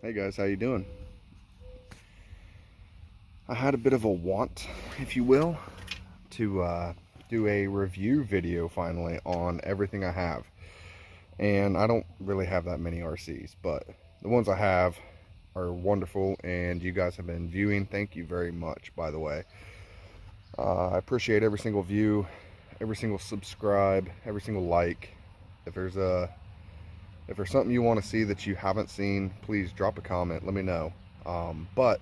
Hey guys, how you doing? I had a bit of a want, if you will, to do a review video finally on everything I have. And I don't really have that many RCs, but the ones I have are wonderful, and you guys have been viewing. Thank you very much, by the way. I appreciate every single view, every single subscribe, every single like. If there's something you want to see that you haven't seen, please drop a comment. Let me know. But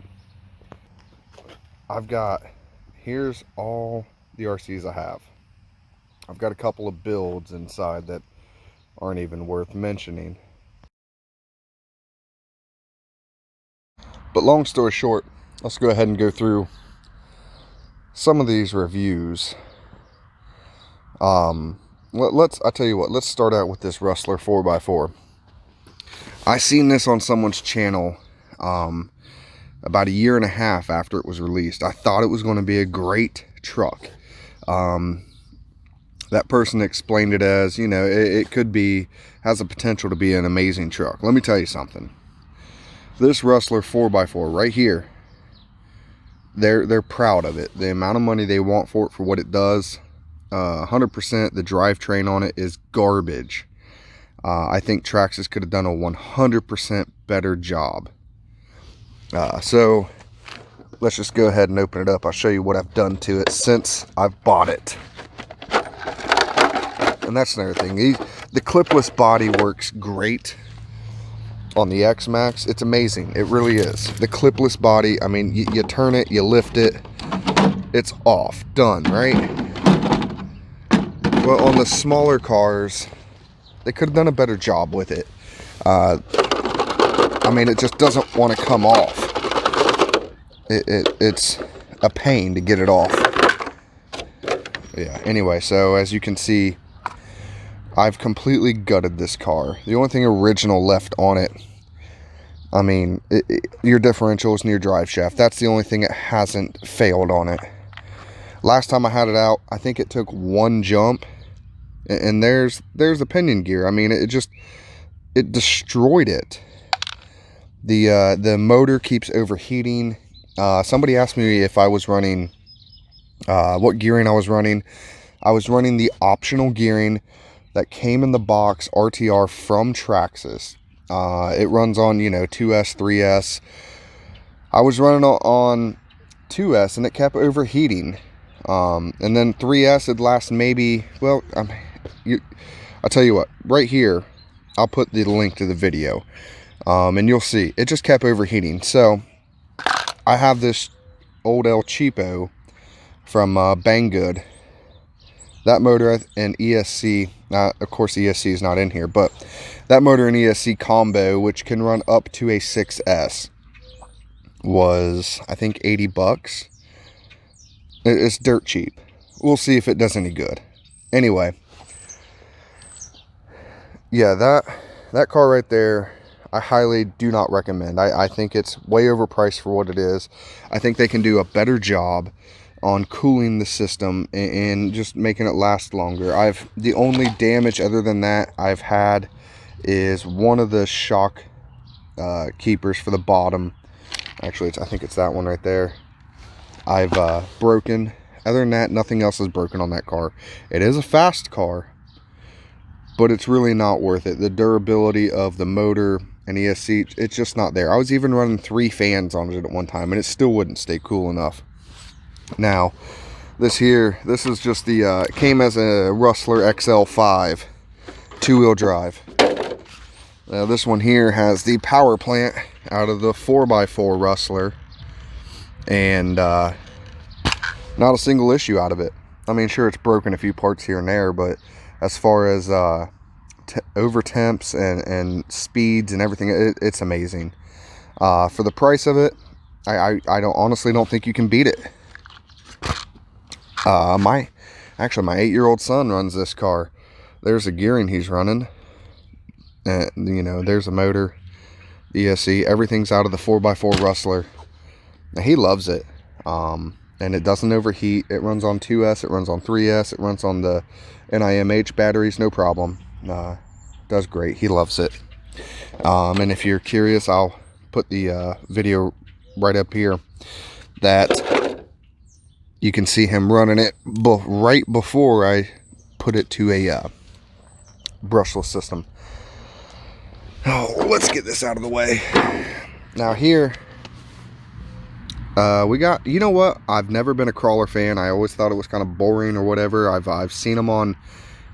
here's all the RCs I have. I've got a couple of builds inside that aren't even worth mentioning. But long story short, let's go ahead and go through some of these reviews. I tell you what, let's start out with this Rustler 4x4. I seen this on someone's channel about a year and a half after it was released. I thought it was going to be a great truck. That person explained it as, it has the potential to be an amazing truck. Let me tell you something. This Rustler 4x4 right here, they're proud of it. The amount of money they want for it, for what it does, 100%. The drivetrain on it is garbage. I think Traxxas could have done a 100% better job. So let's just go ahead and open it up. I'll show you what I've done to it since I've bought it. And that's another thing. The clipless body works great on the XMAX. It's amazing. It really is. The clipless body, I mean, you turn it, you lift it, it's off. Done, right? Well, on the smaller cars, they could have done a better job with it. I mean, it just doesn't want to come off. It's a pain to get it off. Yeah, anyway, so as you can see, I've completely gutted this car. The only thing original left on it, I mean, your differentials and your drive shaft. That's the only thing that hasn't failed on it. Last time I had it out, I think it took one jump, and there's the pinion gear. I mean, it destroyed it. The motor keeps overheating. Somebody asked me if I was running, what gearing I was running. I was running the optional gearing that came in the box RTR from Traxxas. It runs on, 2S, 3S. I was running on 2S and it kept overheating. And then 3S would last maybe, well, I'll tell you what, right here, I'll put the link to the video. And you'll see, it just kept overheating. So I have this old El Cheapo from Banggood. That motor and ESC, of course ESC is not in here, but that motor and ESC combo, which can run up to a 6S, was, I think, 80 bucks. It's dirt cheap. We'll see if it does any good. Anyway, yeah, that car right there, I highly do not recommend. I think it's way overpriced for what it is. I think they can do a better job on cooling the system and just making it last longer. The only damage other than that I've had is one of the shock keepers for the bottom. Actually, I think it's that one right there. I've broken. Other than that, nothing else is broken on that car. It is a fast car, but it's really not worth it. The durability of the motor and ESC, it's just not there. I was even running 3 fans on it at one time, and it still wouldn't stay cool enough. Now, this is just the, it came as a Rustler XL5, 2-wheel drive. Now, this one here has the power plant out of the 4x4 Rustler, and not a single issue out of it. I mean, sure, it's broken a few parts here and there, but as far as over temps and speeds and everything, it's amazing. For the price of it, I honestly don't think you can beat it. My 8-year-old son runs this car. There's a gearing he's running. There's a motor, ESC, everything's out of the 4x4 Rustler. Now, he loves it. And it doesn't overheat. It runs on 2S, it runs on 3S, it runs on the NIMH batteries, no problem. Does great. He loves it. And if you're curious, I'll put the video right up here, that you can see him running it right before I put it to a brushless system. Oh, let's get this out of the way. Now here, we got, you know what, I've never been a crawler fan. I always thought it was kind of boring or whatever. I've seen them on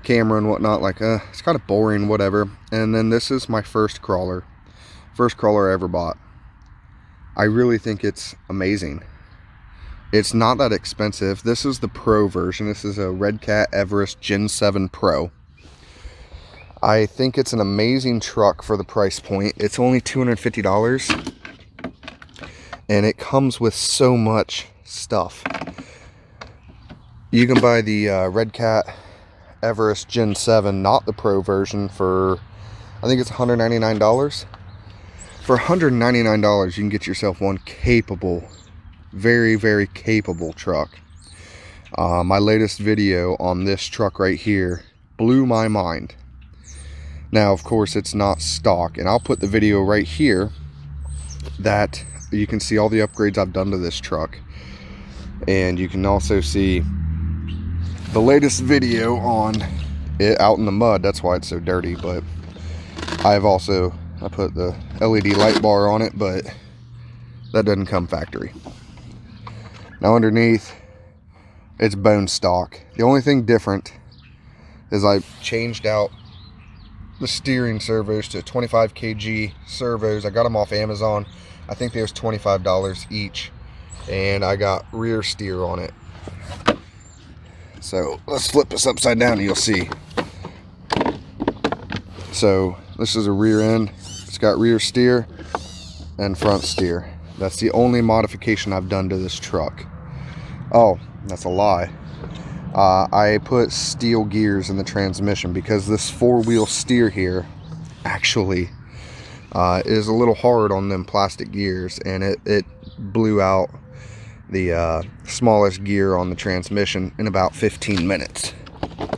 camera and whatnot, like it's kind of boring, whatever. And then this is my first crawler I ever bought. I really think it's amazing. It's not that expensive. This is the Pro version. This is a Red Cat Everest Gen 7 Pro. I think it's an amazing truck for the price point. It's only $250, and it comes with so much stuff. You can buy the Red Cat Everest Gen 7, not the Pro version, for I think it's $199. For $199, you can get yourself one capable, very, very capable truck. My latest video on this truck right here blew my mind. Now, of course, it's not stock, and I'll put the video right here that you can see all the upgrades I've done to this truck. And you can also see the latest video on it out in the mud. That's why it's so dirty. But I put the LED light bar on it, but that doesn't come factory. Now underneath, it's bone stock. The only thing different is I changed out the steering servos to 25 kg servos. I got them off Amazon. I think they was $25 each, and I got rear steer on it. So let's flip this upside down and you'll see. So this is a rear end. It's got rear steer and front steer. That's the only modification I've done to this truck. Oh, that's a lie. I put steel gears in the transmission because this four-wheel steer here actually is a little hard on them plastic gears, and it blew out the smallest gear on the transmission in about 15 minutes.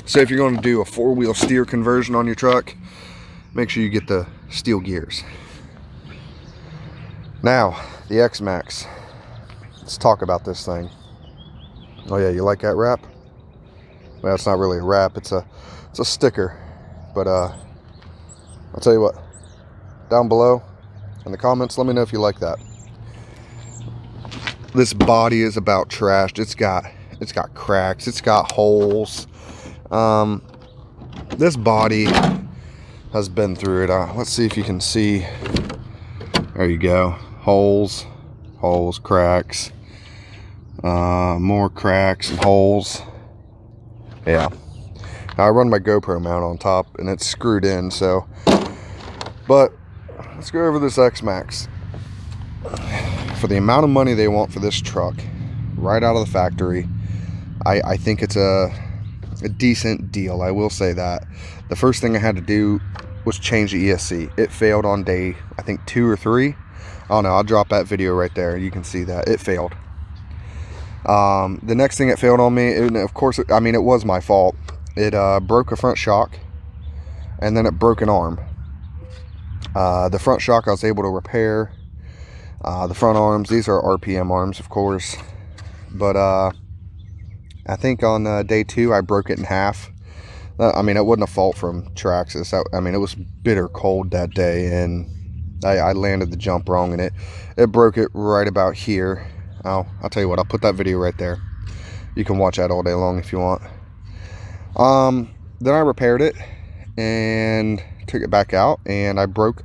So if you're going to do a four-wheel steer conversion on your truck, make sure you get the steel gears. Now, the XMAX. Let's talk about this thing. Oh yeah, you like that wrap? Well, it's not really a wrap, it's a sticker. But I'll tell you what, down below in the comments, let me know if you like that. This body is about trashed. It's got cracks, it's got holes. This body has been through it. Let's see if you can see. There you go. Holes, cracks, more cracks and holes. Yeah, I run my GoPro mount on top and it's screwed in, so. But let's go over this XMAX. For the amount of money they want for this truck right out of the factory, I think it's a decent deal. I will say that. The first thing I had to do was change the ESC. It failed on day, I think 2 or 3. I don't know, I'll drop that video right there. You can see that it failed. The next thing it failed on me, and of course, I mean, it was my fault. It broke a front shock, and then it broke an arm. The front shock I was able to repair. The front arms, these are RPM arms, of course. But I think on day 2, I broke it in half. I mean, it wasn't a fault from Traxxas. I mean, it was bitter cold that day, and I landed the jump wrong, and it broke it right about here. I'll tell you what, I'll put that video right there. You can watch that all day long if you want. Then I repaired it and took it back out, and I broke,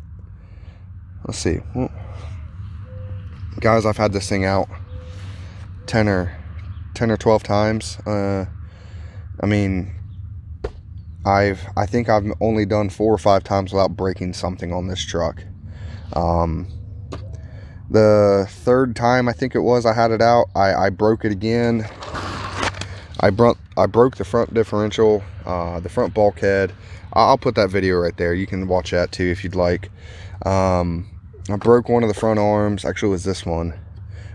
let's see, well, guys, I've had this thing out 10 or 12 times. I mean, I think I've only done 4 or 5 times without breaking something on this truck. The third time I think it was I had it out, I broke it again. I broke the front differential, the front bulkhead. I'll put that video right there. You can watch that too if you'd like. I broke one of the front arms. Actually, it was this one.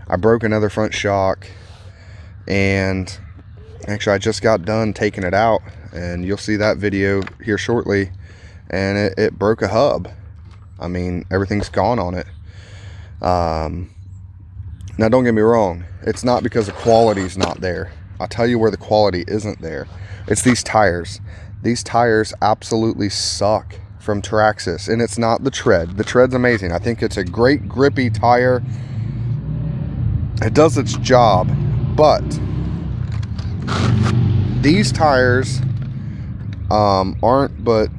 I broke another front shock, and actually I just got done taking it out, and you'll see that video here shortly. And it broke a hub. I mean, everything's gone on it. Now don't get me wrong, it's not because the quality's not there. I'll tell you where the quality isn't there. It's these tires. These tires absolutely suck from Traxxas, and it's not the tread. The tread's amazing. I think it's a great grippy tire. It does its job, but these tires aren't but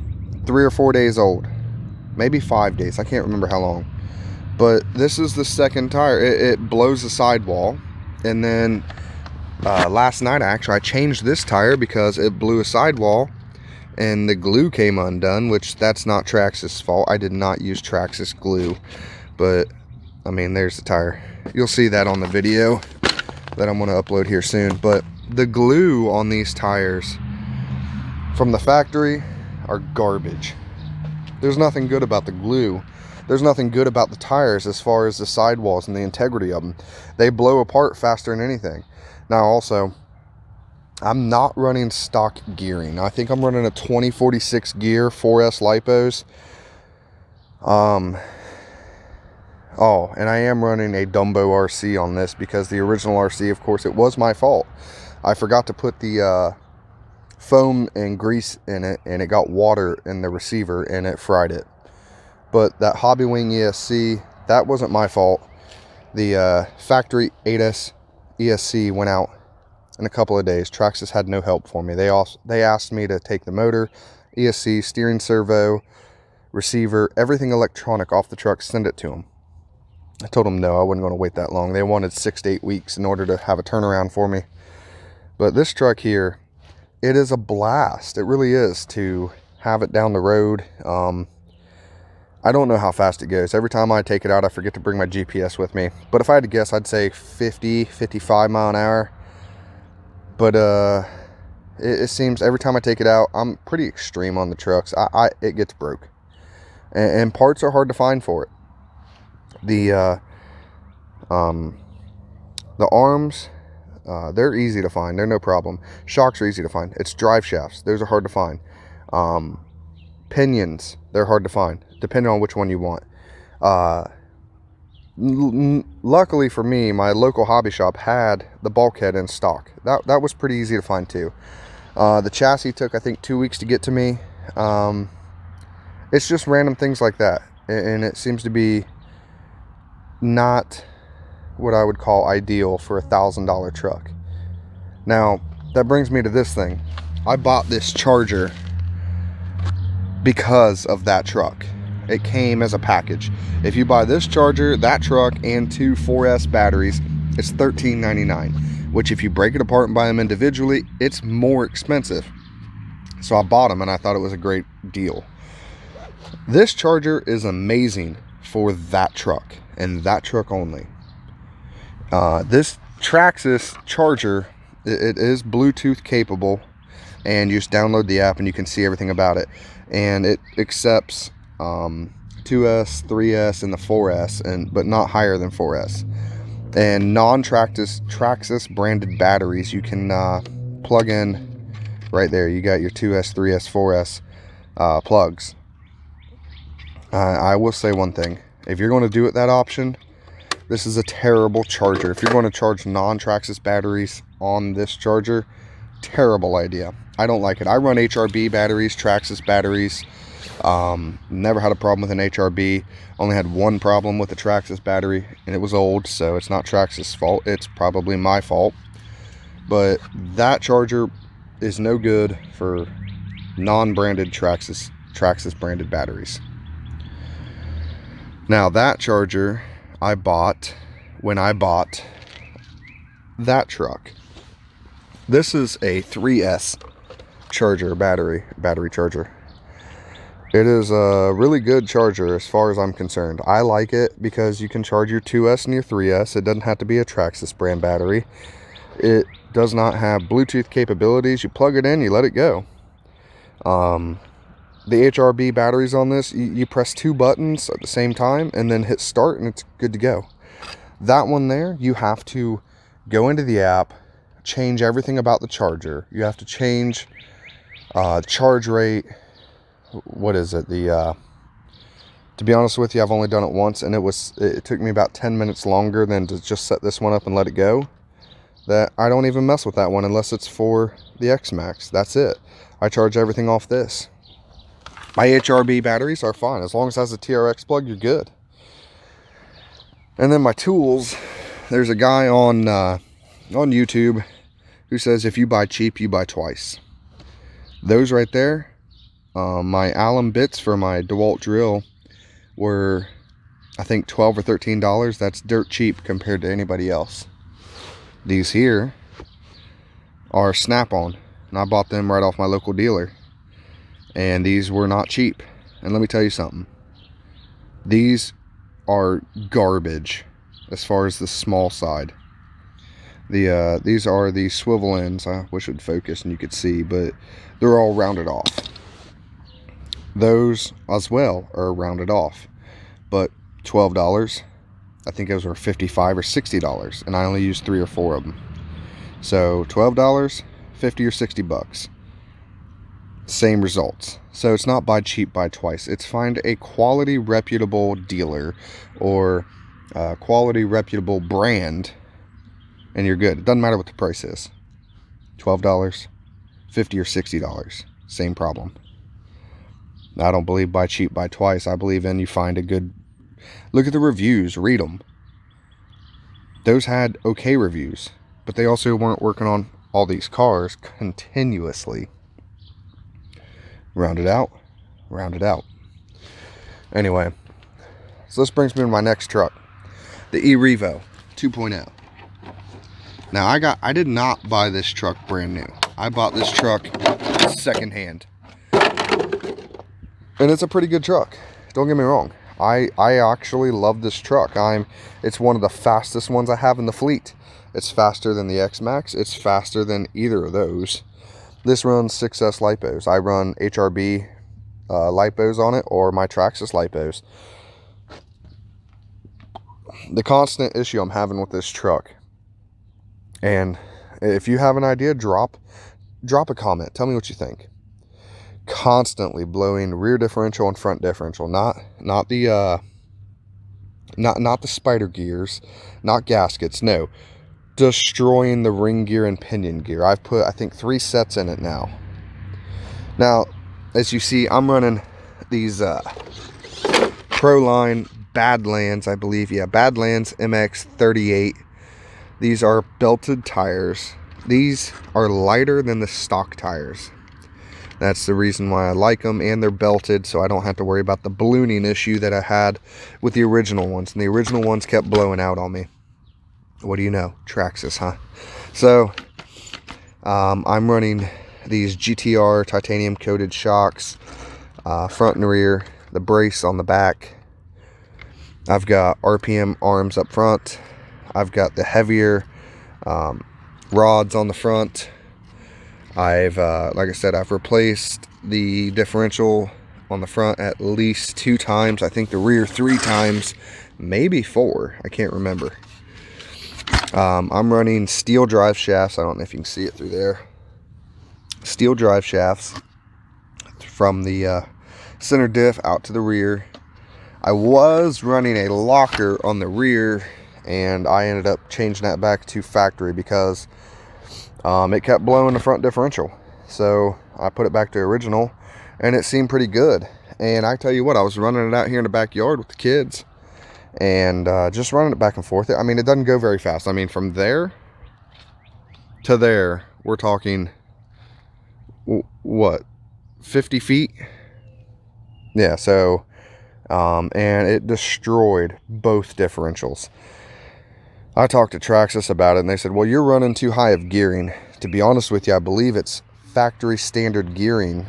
3 or 4 days old, maybe 5 days. I can't remember how long. But this is the second tire. It blows the sidewall, and then last night I changed this tire because it blew a sidewall and the glue came undone, which that's not Traxxas' fault. I did not use Traxxas glue, but I mean, there's the tire. You'll see that on the video that I'm going to upload here soon. But the glue on these tires from the factory are garbage. There's nothing good about the glue. There's nothing good about the tires as far as the sidewalls and the integrity of them. They blow apart faster than anything. Now also, I'm not running stock gearing. I think I'm running a 2046 gear 4S lipos. Oh, and I am running a Dumbo RC on this because the original RC, of course, it was my fault. I forgot to put the foam and grease in it, and it got water in the receiver and it fried it. But that Hobby Wing ESC, that wasn't my fault. The factory 8S ESC went out in a couple of days. Traxxas had no help for me. They asked me to take the motor, ESC, steering servo, receiver, everything electronic off the truck, send it to them. I told them no, I wasn't going to wait that long. They wanted 6 to 8 weeks in order to have a turnaround for me. But this truck here, it is a blast. It really is to have it down the road. I don't know how fast it goes. Every time I take it out, I forget to bring my GPS with me. But if I had to guess, I'd say 50, 55 mile an hour. But it seems every time I take it out, I'm pretty extreme on the trucks. It gets broke. And parts are hard to find for it. The arms, they're easy to find. They're no problem. Shocks are easy to find. It's drive shafts. Those are hard to find. Pinions, they're hard to find, depending on which one you want. Luckily for me, my local hobby shop had the bulkhead in stock. That was pretty easy to find too. The chassis took, I think, 2 weeks to get to me. It's just random things like that, and it seems to be not what I would call ideal for $1,000 truck. Now that brings me to this thing. I bought this Charger because of that truck. It came as a package. If you buy this Charger, that truck, and 2 4S batteries, it's $13.99, which if you break it apart and buy them individually, it's more expensive. So I bought them and I thought it was a great deal. This Charger is amazing for that truck and that truck only. This Traxxas Charger, it is Bluetooth capable, and you just download the app and you can see everything about it. And it accepts 2S, 3S, and the 4S, but not higher than 4S. And non-Traxxas branded batteries you can plug in right there. You got your 2S, 3S, 4S plugs. I will say one thing. If you're going to do it that option, this is a terrible charger. If you're going to charge non-Traxxas batteries on this Charger, terrible idea. I don't like it. I run HRB batteries, Traxxas batteries. Never had a problem with an HRB. Only had one problem with the Traxxas battery, and it was old, so it's not Traxxas' fault. It's probably my fault. But that Charger is no good for non-branded Traxxas branded batteries. Now that Charger I bought when I bought that truck. This is a 3S Charger battery charger. It is a really good charger as far as I'm concerned. I like it because you can charge your 2S and your 3S. It doesn't have to be a Traxxas brand battery. It does not have Bluetooth capabilities. You plug it in, you let it go. The HRB batteries on this, you press 2 buttons at the same time and then hit start and it's good to go. That one there, you have to go into the app, change everything about the charger. You have to change charge rate. What is it? The To be honest with you, I've only done it once, and it took me about 10 minutes longer than to just set this one up and let it go. That I don't even mess with that one unless it's for the XMAX. That's it. I charge everything off this. My HRB batteries are fine. As long as it has a TRX plug, you're good. And then my tools, there's a guy on YouTube who says if you buy cheap, you buy twice. Those right there, my alum bits for my DeWalt drill were, I think, $12 or $13. That's dirt cheap compared to anybody else. These here are Snap-on, and I bought them right off my local dealer. And these were not cheap. And let me tell you something. These are garbage as far as the small side. These are the swivel ends. I wish it would focus and you could see, but they're all rounded off. Those as well are rounded off, but $12. I think those were $55 or $60, and I only used 3 or 4 of them. So $12, 50 or 60 bucks. Same results. So it's not buy cheap, buy twice. It's find a quality, reputable dealer or quality, reputable brand, and you're good. It doesn't matter what the price is. $12, $50 or $60. Same problem. I don't believe buy cheap, buy twice. I believe in you find a good... Look at the reviews. Read them. Those had okay reviews, but they also weren't working on all these cars continuously. Round it out. Round it out. Anyway, so this brings me to my next truck. The E-Revo 2.0. Now, I did not buy this truck brand new. I bought this truck secondhand. And it's a pretty good truck. Don't get me wrong. I actually love this truck. It's one of the fastest ones I have in the fleet. It's faster than the XMAX. It's faster than either of those. This runs 6S lipos. I run HRB lipos on it, or my Traxxas lipos. The constant issue I'm having with this truck, and if you have an idea, drop a comment. Tell me what you think. Constantly blowing rear differential and front differential, not the spider gears, not gaskets, no, destroying the ring gear and pinion gear. I've put, I think, 3 sets in it now. Now, as you see, I'm running these Proline Badlands, I believe. Yeah, Badlands MX 38. These are belted tires. These are lighter than the stock tires. That's the reason why I like them, and they're belted, so I don't have to worry about the ballooning issue that I had with the original ones. And the original ones kept blowing out on me. What do you know? Traxxas, huh? So, I'm running these GTR titanium coated shocks, front and rear, the brace on the back. I've got RPM arms up front. I've got the heavier rods on the front. I've, like I said, I've replaced the differential on the front at least 2 times. I think the rear 3 times, maybe 4. I can't remember. I'm running steel drive shafts. I don't know if you can see it through there. Steel drive shafts from the center diff out to the rear. I was running a locker on the rear, and I ended up changing that back to factory because it kept blowing the front differential. So I put it back to original, and it seemed pretty good. And I tell you what, I was running it out here in the backyard with the kids, and just running it back and forth. I mean, it doesn't go very fast. I mean, from there to there, we're talking, what, 50 feet? Yeah, so, and it destroyed both differentials. I talked to Traxxas about it, and they said, well, you're running too high of gearing. To be honest with you, I believe it's factory standard gearing.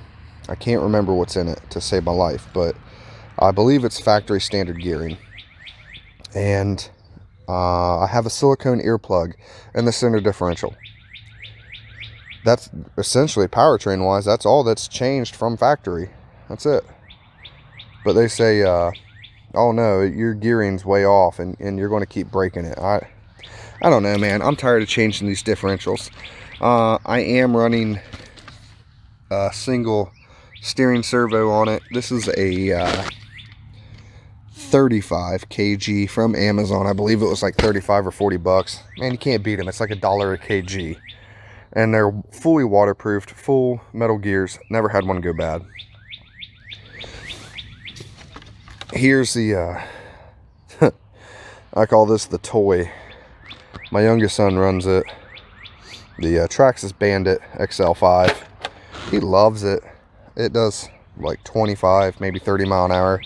I can't remember what's in it to save my life, but I believe it's factory standard gearing. And I have a silicone earplug in the center differential. That's essentially, powertrain wise, that's all that's changed from factory. That's it. But they say, oh no, your gearing's way off, and you're going to keep breaking it. I don't know, man. I'm tired of changing these differentials. I am running a single steering servo on it. This is a 35 kg from Amazon. I believe it was like 35 or 40 bucks. Man, you can't beat them. It's like $1 a kg. And they're fully waterproofed, full metal gears. Never had one go bad. Here's the, I call this the toy. My youngest son runs it. The Traxxas Bandit XL5. He loves it. It does like 25, maybe 30 mile an hour.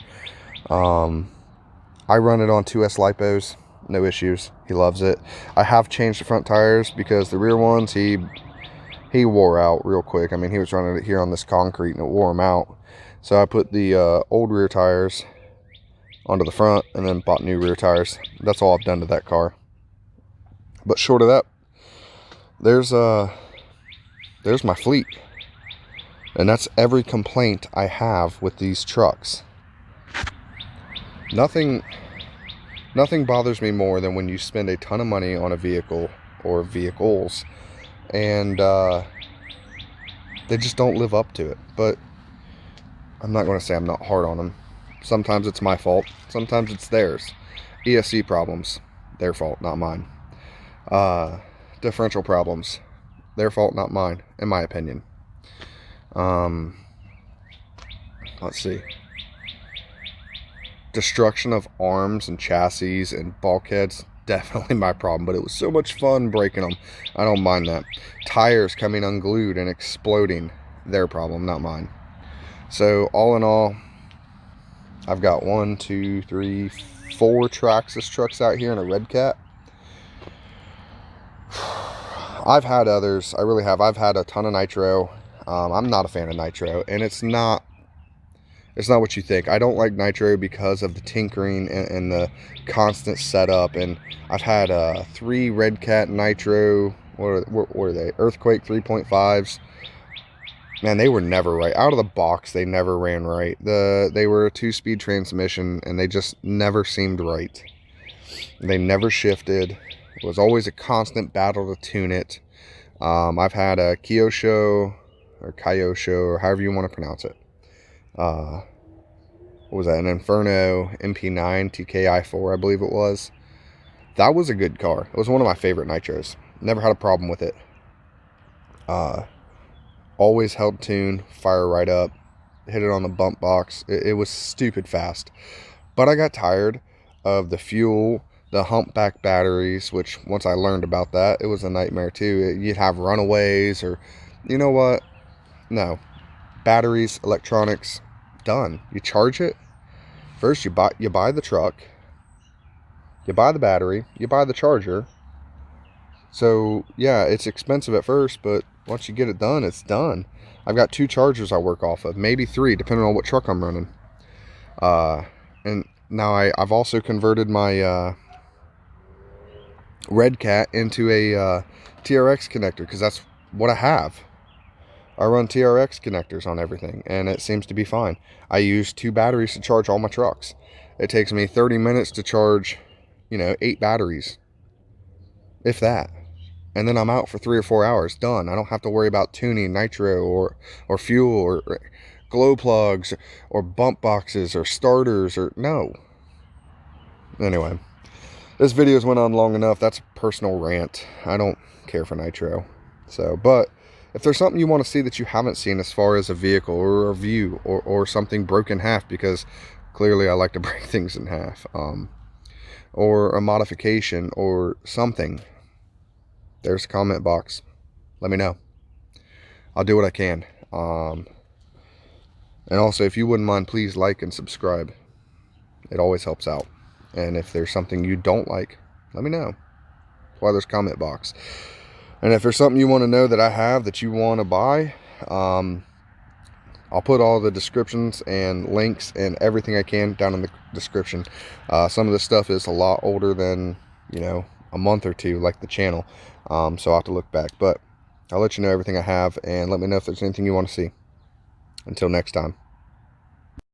I run it on 2S lipos, no issues. He loves it. I have changed the front tires because the rear ones he wore out real quick. I mean, he was running it here on this concrete and it wore him out. So I put the old rear tires onto the front and then bought new rear tires. That's all I've done to that car. But short of that, there's my fleet. And that's every complaint I have with these trucks. Nothing bothers me more than when you spend a ton of money on a vehicle or vehicles and they just don't live up to it. But I'm not going to say I'm not hard on them. Sometimes it's my fault. Sometimes it's theirs. ESC problems, their fault, not mine. Differential problems, their fault, not mine, in my opinion. Let's see. Destruction of arms and chassis and bulkheads, definitely my problem, but it was so much fun breaking them. I don't mind that. Tires coming unglued and exploding, their problem, not mine. So all in all, I've got 1, 2, 3, 4 Traxxas trucks out here and a Red Cat. I've had others, I really have. I've had a ton of nitro. I'm not a fan of nitro, and it's not what you think. I don't like nitro because of the tinkering and the constant setup. And I've had 3 Red Cat nitro, what are they? Earthquake 3.5s. Man, they were never right. Out of the box, they never ran right. They were a 2-speed transmission, and they just never seemed right. They never shifted. It was always a constant battle to tune it. I've had a Kyosho, or however you want to pronounce it. What was that? An Inferno MP9 TKI4, I believe it was. That was a good car. It was one of my favorite nitros. Never had a problem with it. Always held tune, fire right up, hit it on the bump box. It was stupid fast. But I got tired of the fuel, the humpback batteries, which once I learned about that, it was a nightmare too. You'd have runaways, or you know what? No. Batteries, electronics, done. You charge it. First you buy the truck, you buy the battery, you buy the charger. So yeah, it's expensive at first, but once you get it done, it's done. I've got 2 chargers I work off of, maybe 3 depending on what truck I'm running. And now I've also converted my Red Cat into a TRX connector, because that's what I have. I run TRX connectors on everything, and it seems to be fine. I use 2 batteries to charge all my trucks. It takes me 30 minutes to charge, 8 batteries, if that. And then I'm out for 3 or 4 hours, done. I don't have to worry about tuning nitro or fuel or glow plugs or bump boxes or starters or no. Anyway, this video's went on long enough. That's a personal rant. I don't care for nitro. So, but if there's something you want to see that you haven't seen as far as a vehicle or a review or something broke in half, because clearly I like to break things in half, or a modification or something, there's a comment box. Let me know. I'll do what I can. And also, if you wouldn't mind, please like and subscribe. It always helps out. And if there's something you don't like, let me know. That's why there's a comment box. And if there's something you want to know that I have that you want to buy, I'll put all the descriptions and links and everything I can down in the description. Some of this stuff is a lot older than, a month or 2, like the channel. So I'll have to look back. But I'll let you know everything I have, and let me know if there's anything you want to see. Until next time.